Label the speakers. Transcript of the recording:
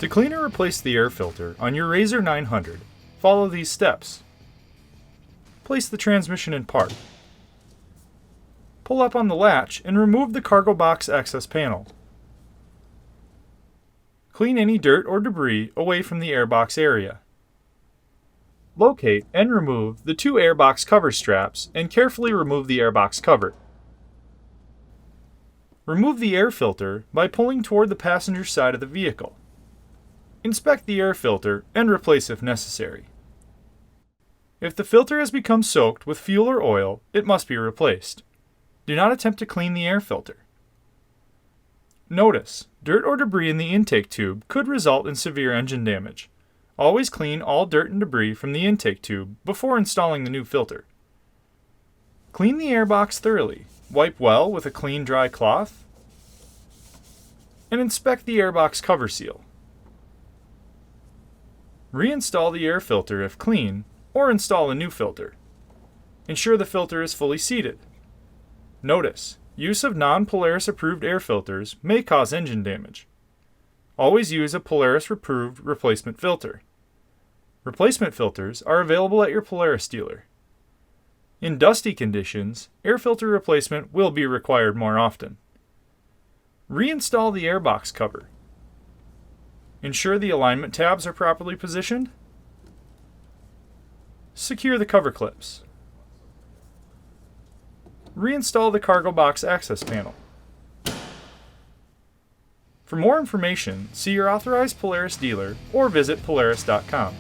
Speaker 1: To clean or replace the air filter on your RZR 900, follow these steps. Place the transmission in park. Pull up on the latch and remove the cargo box access panel. Clean any dirt or debris away from the airbox area. Locate and remove the two airbox cover straps and carefully remove the airbox cover. Remove the air filter by pulling toward the passenger side of the vehicle. Inspect the air filter and replace if necessary. If the filter has become soaked with fuel or oil, it must be replaced. Do not attempt to clean the air filter. Notice, dirt or debris in the intake tube could result in severe engine damage. Always clean all dirt and debris from the intake tube before installing the new filter. Clean the airbox thoroughly. Wipe well with a clean, dry cloth. And inspect the airbox cover seal. Reinstall the air filter if clean, or install a new filter. Ensure the filter is fully seated. Notice, use of non-Polaris approved air filters may cause engine damage. Always use a Polaris approved replacement filter. Replacement filters are available at your Polaris dealer. In dusty conditions, air filter replacement will be required more often. Reinstall the airbox cover. Ensure the alignment tabs are properly positioned. Secure the cover clips. Reinstall the cargo box access panel. For more information, see your authorized Polaris dealer or visit Polaris.com.